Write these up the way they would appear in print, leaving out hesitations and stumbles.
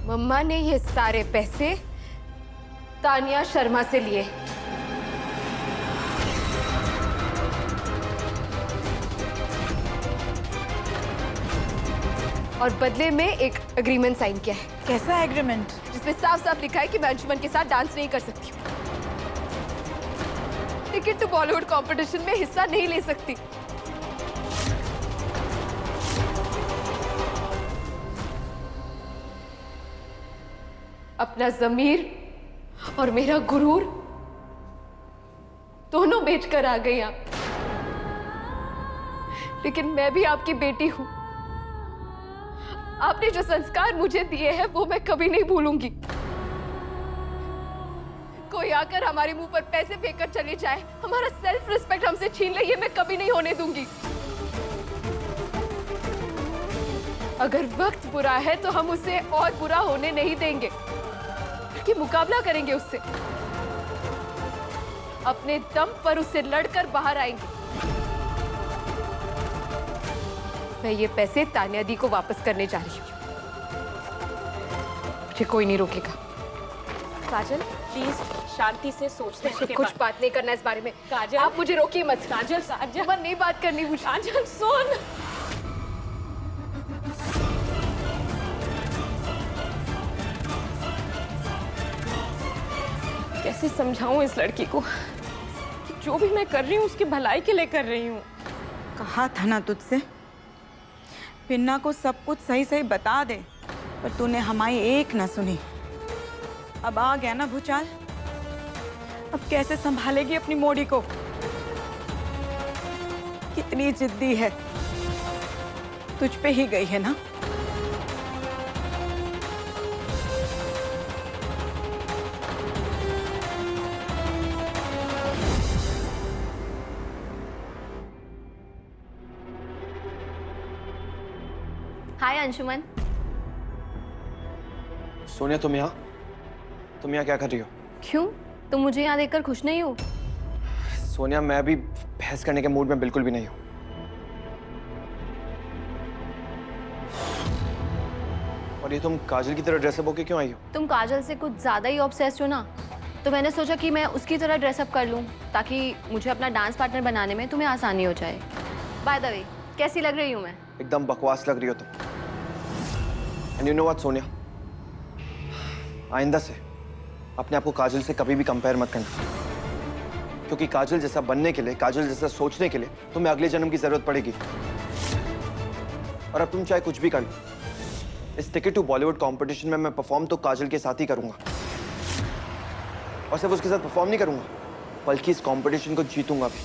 मम्मा ने ये सारे पैसे तानिया शर्मा से लिए। और बदले में एक एग्रीमेंट साइन किया है। कैसा एग्रीमेंट? जिसमें साफ साफ लिखा है कि मैं अंशुमन के साथ डांस नहीं कर सकती, टिकट टू बॉलीवुड कंपटीशन में हिस्सा नहीं ले सकती। अपना जमीर और मेरा गुरूर दोनों बेचकर आ गई आप। लेकिन मैं भी आपकी बेटी हूं। आपने जो संस्कार मुझे दिए हैं वो मैं कभी नहीं भूलूंगी। कोई आकर हमारे मुंह पर पैसे फेंककर चले जाए, हमारा सेल्फ रिस्पेक्ट हमसे छीन ले, ये मैं कभी नहीं होने दूंगी। अगर वक्त बुरा है तो हम उसे और बुरा होने नहीं देंगे, बल्कि मुकाबला करेंगे उससे। अपने दम पर उससे लड़कर बाहर आएंगे। मैं ये पैसे तानिया दी को वापस करने जा रही हूँ। मुझे कोई नहीं रोकेगा। काजल प्लीज शांति से सोचते हैं। कुछ बात नहीं करना इस बारे में। काजल आप मुझे रोकिए मत। काजल काजल नहीं बात करनी मुझे। काजल सुन। कैसे समझाऊं इस लड़की को कि जो भी मैं कर रही हूँ उसकी भलाई के लिए कर रही हूँ। कहा था ना तुझसे, पिन्ना को सब कुछ सही सही बता दे, पर तूने हमारी एक न सुनी। अब आ गया ना भूचाल। अब कैसे संभालेगी अपनी मोड़ी को? कितनी जिद्दी है, तुझ पे ही गई है ना। हाय अंशुमन। सोनिया, तुम यहाँ क्या कर रही हो? क्यों, तुम मुझे यहाँ देखकर खुश नहीं हो? सोनिया, मैं अभी बहस करने के मूड में बिल्कुल भी नहीं हूँ। और ये तुम काजल की तरह ड्रेसअप होके क्यों आई हो? तुम काजल से कुछ ज्यादा ही ऑब्सेस्ड हो ना, तो मैंने सोचा कि मैं उसकी तरह ड्रेसअप कर लूँ ताकि मुझे अपना डांस पार्टनर बनाने में तुम्हें आसानी हो जाए। बाय द वे, कैसी लग रही हूँ मैं? एकदम बकवास लग रही हो तुम। And you know what Sonia, आइंदा से अपने आप को काजल से कभी भी कंपेयर मत करना, क्योंकि काजल जैसा बनने के लिए, काजल जैसा सोचने के लिए तुम्हें अगले जन्म की जरूरत पड़ेगी। और अब तुम चाहे कुछ भी कर लो, इस टिकट टू बॉलीवुड कंपटीशन में मैं परफॉर्म तो काजल के साथ ही करूंगा। और सिर्फ उसके साथ परफॉर्म नहीं करूंगा, बल्कि इस कंपटीशन को जीतूंगा भी।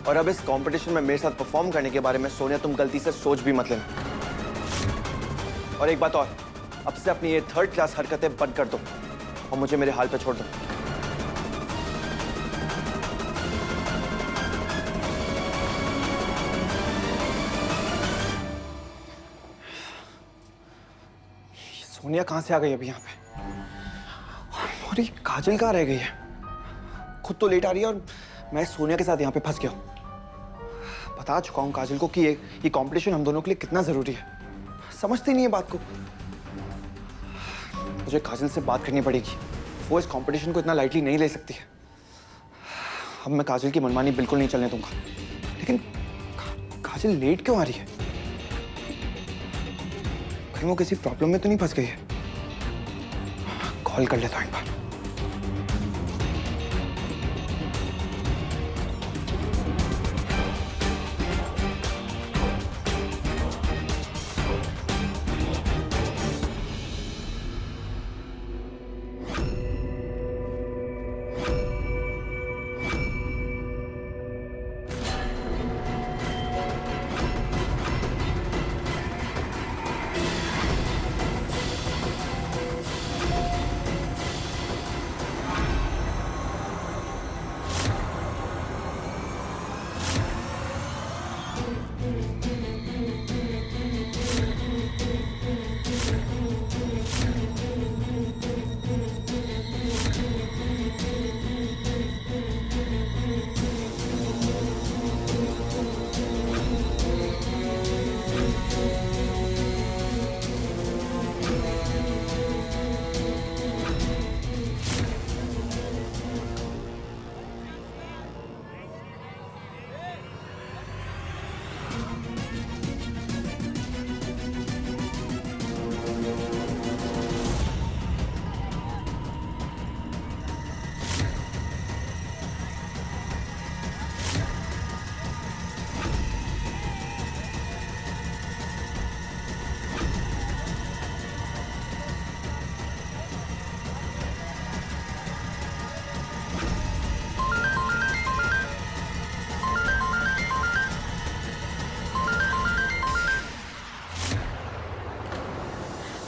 और अब इस कंपटीशन में मेरे साथ परफॉर्म करने के बारे में सोनिया तुम गलती से सोच भी मत लेना। और एक बात और, अब से अपनी ये थर्ड क्लास हरकतें बंद कर दो और मुझे मेरे हाल पे छोड़ दो। सोनिया कहां से आ गई अभी यहाँ पे? और ये काजल कहाँ रह गई है? खुद तो लेट आ रही है और मैं सोनिया के साथ यहाँ पे फंस गया हूँ। बता चुका हूँ काजल को कि ये कंपटीशन हम दोनों के लिए कितना जरूरी है। समझती नहीं है बात को। मुझे काजल से बात करनी पड़ेगी। वो इस कंपटीशन को इतना लाइटली नहीं ले सकती है। अब मैं काजल की मनमानी बिल्कुल नहीं चलने दूंगा। लेकिन काजल लेट क्यों आ रही है? कहीं वो किसी प्रॉब्लम में तो नहीं फंस गई है? कॉल कर लेता हूँ एक बार।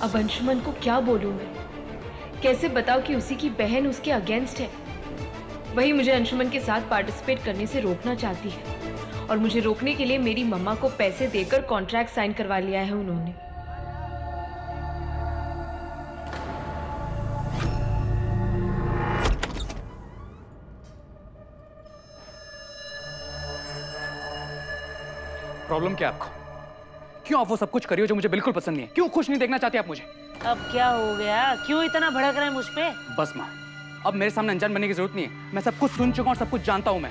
अब अंशुमन को क्या बोलूं मैं? कैसे बताऊं कि उसी की बहन उसके अगेंस्ट है? वही मुझे अंशुमन के साथ पार्टिसिपेट करने से रोकना चाहती है और मुझे रोकने के लिए मेरी मम्मा को पैसे देकर कॉन्ट्रैक्ट साइन करवा लिया है उन्होंने। प्रॉब्लम क्या है आपको? क्यों आप वो सब कुछ करियो जो मुझे बिल्कुल पसंद नहीं है? क्यों खुश नहीं देखना चाहते आप मुझे? अब क्या हो गया? क्यों इतना भड़क रहे हैं मुझ पे? बस माँ, अब मेरे सामने अनजान बनने की जरूरत नहीं है। मैं सब कुछ सुन चुका हूँ और सब कुछ जानता हूँ मैं।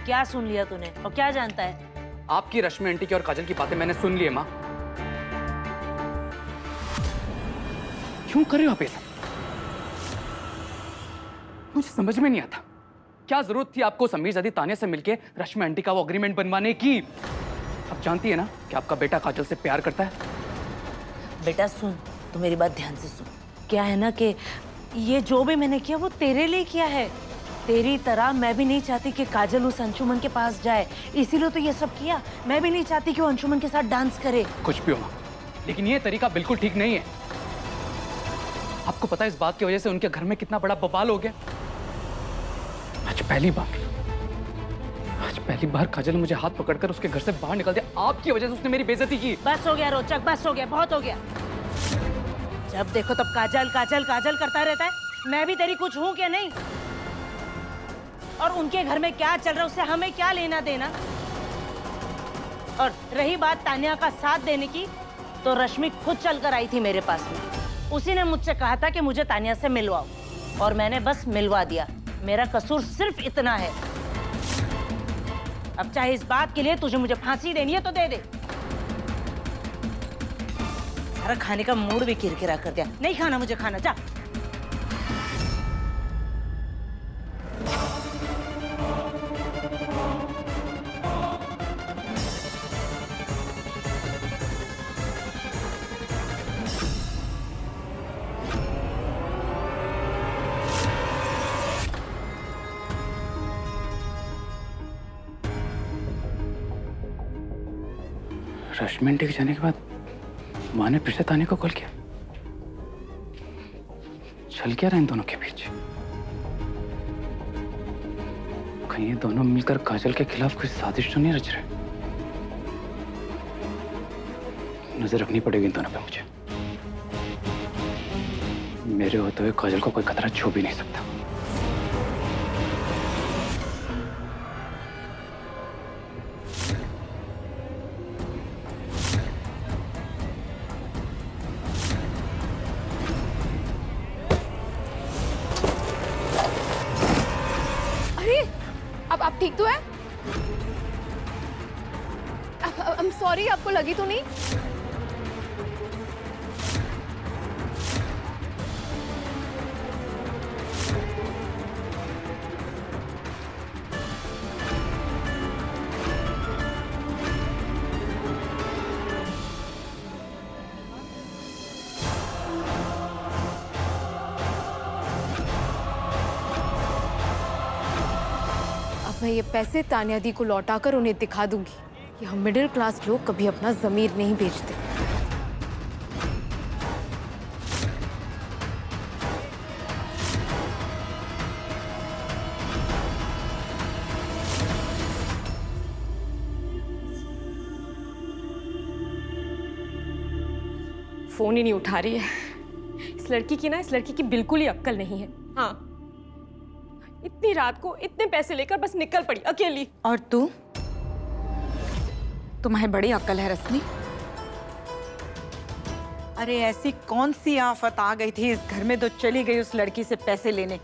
क्या सुन लिया तूने और क्या जानता है? आपकी रश्मि आंटी की और काजल की बातें मैंने सुन ली है माँ। क्यों कर रहे हो आप ये सब? मुझे समझ में नहीं आता, क्या जरूरत थी आपको समीर ज़ादी तानिया से मिलके रश्मि आंटी का वो अग्रीमेंट बनवाने की? आप जानती है ना कि आपका बेटा काजल से प्यार करता है। बेटा सुन, तो मेरी बात ध्यान से सुन। क्या है ना कि ये जो भी मैंने किया वो तेरे लिए किया है। तेरी तरह मैं भी नहीं चाहती कि काजल उस अंशुमन के पास जाए, इसीलिए तो ये सब किया। मैं भी नहीं चाहती कि वो अंशुमन के साथ डांस करे। कुछ भी हो माँ, लेकिन ये तरीका बिल्कुल ठीक नहीं है। आपको पता है इस बात की वजह से उनके घर में कितना बड़ा बवाल हो गया। आज पहली बार काजल मुझे हाथ पकड़कर उसके घर से बाहर निकल दिया। आपकी वजह से उसने मेरी बेइज्जती की। बस हो गया रोचक, बस हो गया, बहुत हो गया। जब देखो तब काजल काजल काजल करता रहता है। मैं भी तेरी कुछ हूं क्या? नहीं। और उनके घर में क्या चल रहा है उससे हमें क्या लेना देना? और रही बात तानिया का साथ देने की, तो रश्मि खुद चलकर आई थी मेरे पास में। उसी ने मुझसे कहा था कि मुझे तानिया से मिलवाओ और मैंने बस मिलवा दिया। मेरा कसूर सिर्फ इतना है। अब चाहे इस बात के लिए तुझे मुझे फांसी देनी है तो दे दे। सारा खाने का मूड भी किरकिरा कर दिया। नहीं खाना मुझे, खाना जा। रश्मि आंटी के जाने के बाद माँ ने फिर से तानिया को कॉल किया। चल क्या रहा इन दोनों के बीच? कहीं ये दोनों मिलकर काजल के खिलाफ कोई साजिश तो नहीं रच रहे? नजर रखनी पड़ेगी इन दोनों पे मुझे। मेरे होते हुए काजल को कोई खतरा छू भी नहीं सकता। अब आप ठीक तो है? I'm sorry, आपको लगी तो नहीं? मैं ये पैसे तानिया दी को लौटाकर उन्हें दिखा दूंगी कि हम मिडिल क्लास लोग कभी अपना ज़मीर नहीं बेचते। फोन ही नहीं उठा रही है। इस लड़की की बिल्कुल ही अक्ल नहीं है। हाँ, इतनी रात को इतने पैसे लेकर बस निकल पड़ी अकेली। और तुम्हें बड़ी अक्ल है रश्मि। अरे ऐसी कौन सी आफत आ गई थी इस घर में तो चली गई उस लड़की से पैसे लेने?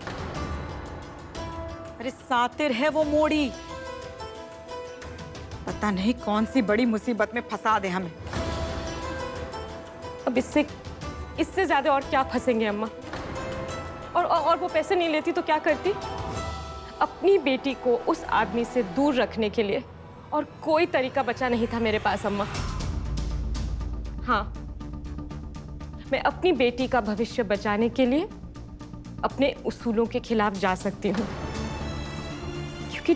अरे सातिर है वो मोड़ी, पता नहीं कौन सी बड़ी मुसीबत में फंसा दे हमें। अब इससे ज्यादा और क्या फंसेंगे अम्मा? और वो पैसे नहीं लेती तो क्या करती? अपनी बेटी को उस आदमी से दूर रखने के लिए और कोई तरीका बचा नहीं था मेरे पास अम्मा। हाँ, मैं अपनी बेटी का भविष्य बचाने के लिए अपने उसूलों के खिलाफ जा सकती हूँ, क्योंकि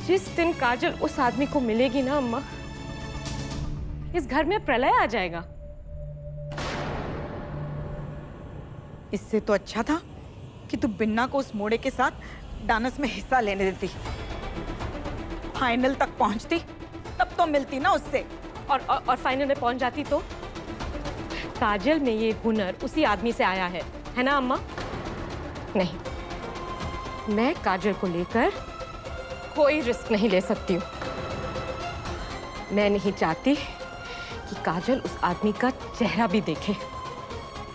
जिस दिन काजल उस आदमी को मिलेगी ना अम्मा, इस घर में प्रलय आ जाएगा। इससे तो अच्छा था कि तू बिन्ना को उस मोड़े के साथ डांस में हिस्सा लेने देती। फाइनल तक पहुंचती तब तो मिलती ना उससे। और फाइनल में पहुंच जाती तो काजल में ये हुनर उसी आदमी से आया है ना अम्मा? नहीं, मैं काजल को लेकर कोई रिस्क नहीं ले सकती हूँ। मैं नहीं चाहती कि काजल उस आदमी का चेहरा भी देखे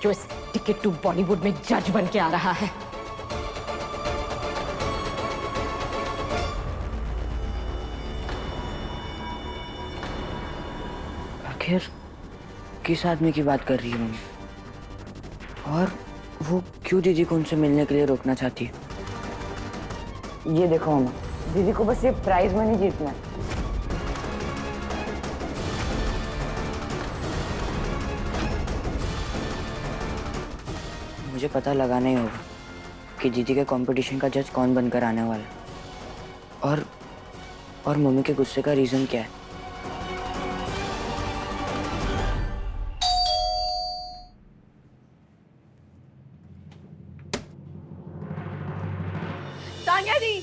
जो इस टिकट टू बॉलीवुड में जज बन के आ रहा है। आखिर किस आदमी की बात कर रही है मम्मी? और वो क्यों दीदी को उनसे मिलने के लिए रोकना चाहती है? ये देखो मम्मा, दीदी को बस ये प्राइज मनी जीतना है। मुझे पता लगाना ही होगा कि दीदी के कंपटीशन का जज कौन बनकर आने वाला है, और मम्मी के गुस्से का रीजन क्या है। तान्या दी,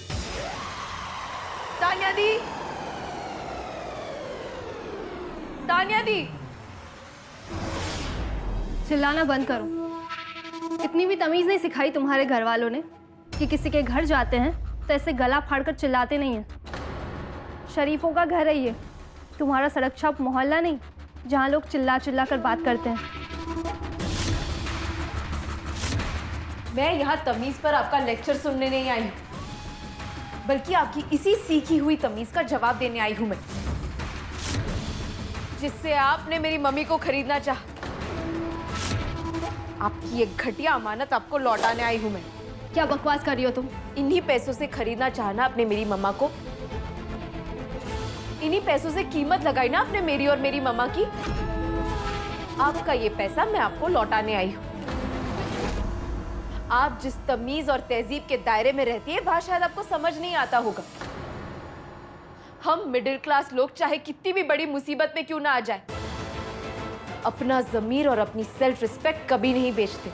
तान्या दी, तान्या दी, चिल्लाना बंद करो। इतनी भी तमीज़ नहीं सिखाई तुम्हारे घर वालों ने कि किसी के घर जाते हैं तो ऐसे गला फाड़कर चिल्लाते नहीं हैं। शरीफों का घर है ये, तुम्हारा सड़क छाप मोहल्ला नहीं जहाँ लोग चिल्ला चिल्ला कर बात करते हैं। मैं यहाँ तमीज पर आपका लेक्चर सुनने नहीं आई हूँ, बल्कि आपकी इसी सीखी हुई तमीज का जवाब देने आई हूँ मैं, जिससे आपने मेरी मम्मी को खरीदना चाहा। आपकी एक घटिया अमानत आपको लौटाने आई हूँ मैं। क्या बकवास कर रही हो तुम? इन्हीं पैसों से खरीदना चाहना आपने मेरी मम्मा को, इन्हीं पैसों से कीमत लगाई ना आपने मेरी और मेरी मम्मा की। आपका ये पैसा मैं आपको लौटाने आई हूँ। आप जिस तमीज और तहजीब के दायरे में रहती है वह शायद आपको समझ नहीं आता होगा। हम मिडिल क्लास लोग चाहे कितनी भी बड़ी मुसीबत में क्यों ना आ जाए, अपना जमीर और अपनी सेल्फ रिस्पेक्ट कभी नहीं बेचते।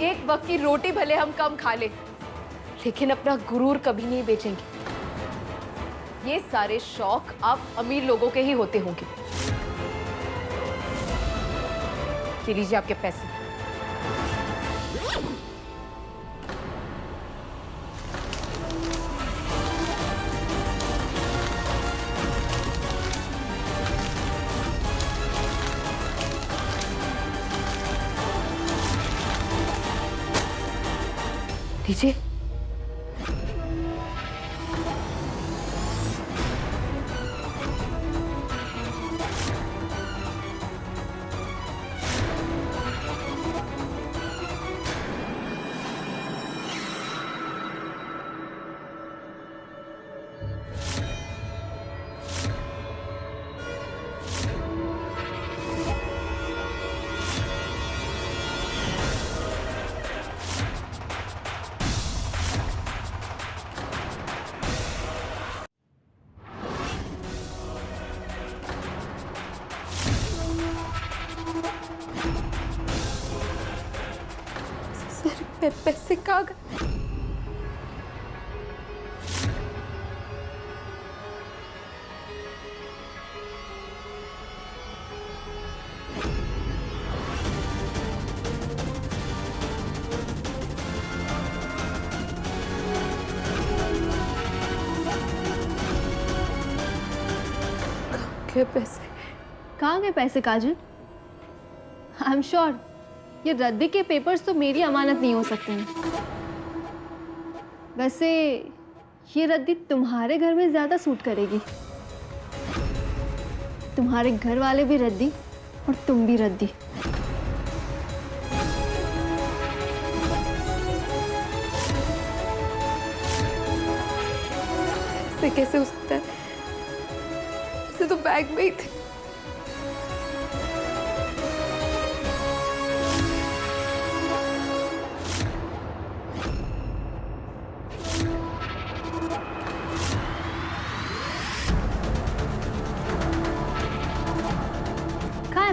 एक वक्त की रोटी भले हम कम खा ले, लेकिन अपना गुरूर कभी नहीं बेचेंगे। ये सारे शौक आप अमीर लोगों के ही होते होंगे। ये लीजिए आपके पैसे। लीजिए। पैसे कहाँ गए? पैसे कहाँ गए पैसे काजल? आई एम श्योर ये रद्दी के पेपर्स तो मेरी अमानत नहीं हो सकते हैं। वैसे ये रद्दी तुम्हारे घर में ज़्यादा सूट करेगी। तुम्हारे घर वाले भी रद्दी और तुम भी रद्दी। ऐसे कैसे हो सकता है? ऐसे तो बैग में ही थे।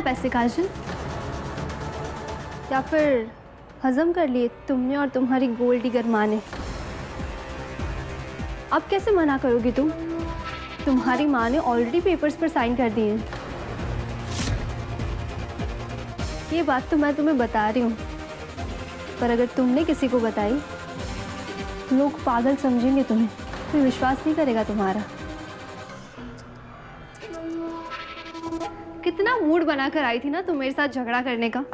पैसे काजल? या फिर हजम कर लिए तुमने और तुम्हारी गोल्ड डिगर माँ ने? अब कैसे मना करोगी तुम? तुम्हारी माँ ने ऑलरेडी पेपर्स पर साइन कर दिए हैं। ये बात तो मैं तुम्हें बता रही हूँ, पर अगर तुमने किसी को बताई लोग पागल समझेंगे तुम्हें, कोई विश्वास नहीं करेगा तुम्हारा। कितना मूड बनाकर आई थी ना तुम मेरे साथ झगड़ा करने का,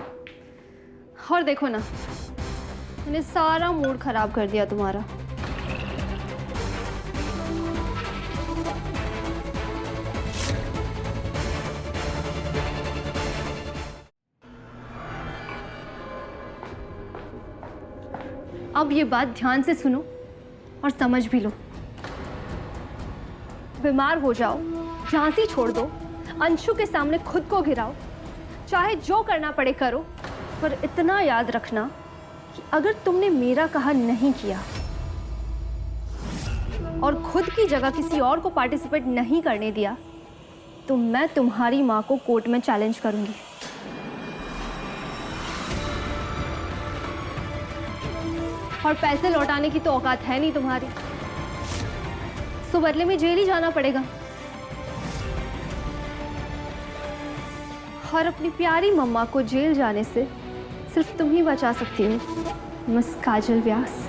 और देखो ना मैंने सारा मूड खराब कर दिया तुम्हारा। अब ये बात ध्यान से सुनो और समझ भी लो। बीमार हो जाओ, झांसी छोड़ दो, अंशु के सामने खुद को गिराओ, चाहे जो करना पड़े करो, पर इतना याद रखना कि अगर तुमने मेरा कहा नहीं किया और खुद की जगह किसी और को पार्टिसिपेट नहीं करने दिया तो मैं तुम्हारी माँ को कोर्ट में चैलेंज करूंगी। और पैसे लौटाने की तो औकात है नहीं तुम्हारी, सो बदले में जेल ही जाना पड़ेगा। और अपनी प्यारी मम्मा को जेल जाने से सिर्फ तुम ही बचा सकती हो, मिस काजल व्यास।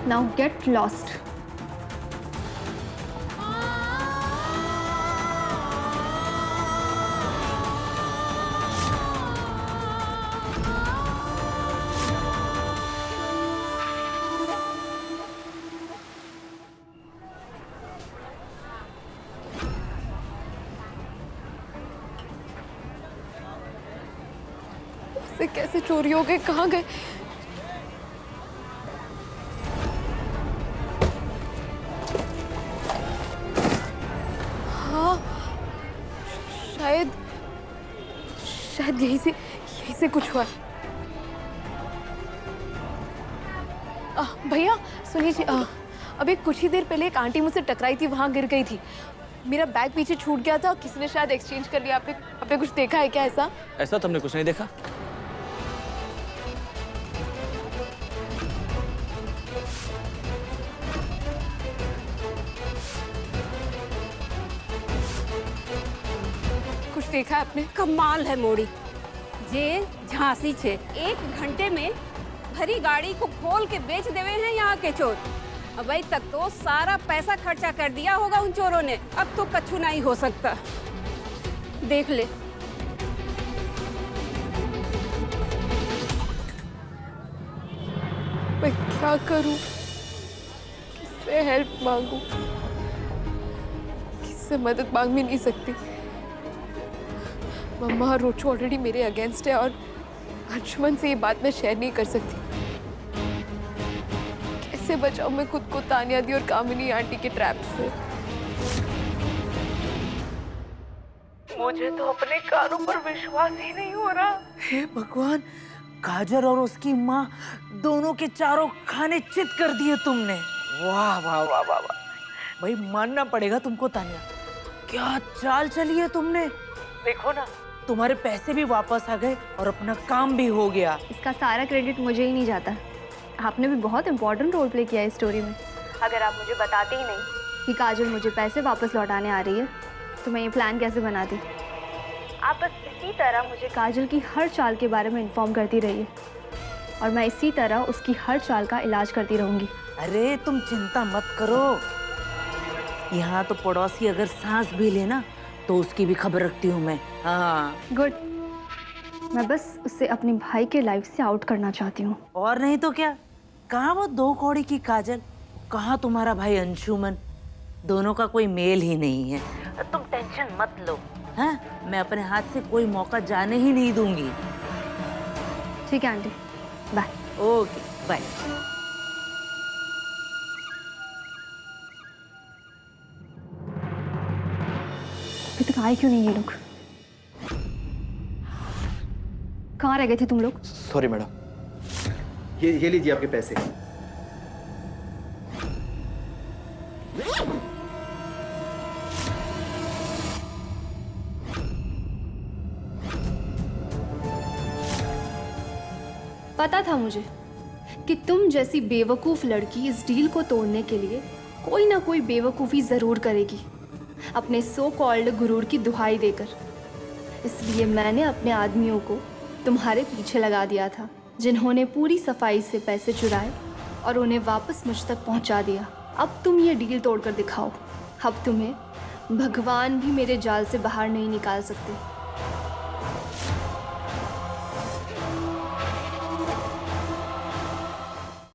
Now get lost. से कैसे चोरी हो गए, कहाँ गए? शायद शायद यहीं से कुछ हुआ। भैया सुनिए जी, अभी कुछ ही देर पहले एक आंटी मुझसे टकराई थी, वहां गिर गई थी। मेरा बैग पीछे छूट गया था, किसी ने शायद एक्सचेंज कर लिया। आपने कुछ देखा है क्या ऐसा? ऐसा तुमने कुछ नहीं देखा? कुछ देखा है आपने? कमाल है मोड़ी जे झांसी छे 1 घंटे में भरी गाड़ी को खोल के बेच देवे हैं यहाँ के चोर। अभी तक तो सारा पैसा खर्चा कर दिया होगा उन चोरों ने, अब तो कछु नहीं हो सकता। देख ले। मैं क्या करूं? किससे हेल्प मांगू? किससे मदद मांग भी नहीं सकती। मम्मा और रोचो ऑलरेडी मेरे अगेंस्ट है और अंशुमन से ये बात मैं शेयर नहीं कर सकती। कैसे बचाऊं मैं खुद को तानिया दी और कामिनी आंटी के ट्रैप से? मुझे तो अपने कानों पर विश्वास ही नहीं हो रहा। हे भगवान, काजल और उसकी माँ दोनों के चारों खाने चित कर दिए तुमने। वाह वाह वाह वाह वाह, भाई मानना पड़ेगा तुमको तानिया, क्या चाल चली है तुमने। देखो ना, तुम्हारे पैसे भी वापस आ गए और अपना काम भी हो गया। इसका सारा क्रेडिट मुझे ही नहीं जाता, आपने भी बहुत इंपॉर्टेंट रोल प्ले किया है इस स्टोरी में। अगर आप मुझे बताते ही नहीं कि काजल मुझे पैसे वापस लौटाने आ रही है तो मैं ये प्लान कैसे बनाती? आप बस इसी तरह मुझे काजल की हर चाल के बारे में इन्फॉर्म करती रहिए और मैं इसी तरह उसकी हर चाल का इलाज करती रहूँगी। अरे तुम चिंता मत करो, यहाँ तो पड़ोसी अगर सांस भी लेना तो उसकी भी खबर रखती हूँ मैं। हाँ गुड, मैं बस उससे अपने भाई के लाइफ से आउट करना चाहती हूँ। और नहीं तो क्या, कहाँ वो 2 कौड़ी की काजल, कहाँ तुम्हारा भाई अंशुमन, दोनों का कोई मेल ही नहीं है। तुम टेंशन मत लो, हाँ मैं अपने हाथ से कोई मौका जाने ही नहीं दूंगी। ठीक है आंटी, बाय। Okay bye. अभी तक आए क्यों नहीं ये लोग? कहाँ रह गए थे तुम लोग? Sorry madam. ये लीजिए आपके पैसे। पता था मुझे कि तुम जैसी बेवकूफ़ लड़की इस डील को तोड़ने के लिए कोई ना कोई बेवकूफ़ी ज़रूर करेगी, अपने सो कॉल्ड गुरूर की दुहाई देकर। इसलिए मैंने अपने आदमियों को तुम्हारे पीछे लगा दिया था, जिन्होंने पूरी सफाई से पैसे चुराए और उन्हें वापस मुझ तक पहुंचा दिया। अब तुम ये डील तोड़कर दिखाओ। अब तुम्हें भगवान भी मेरे जाल से बाहर नहीं निकाल सकते।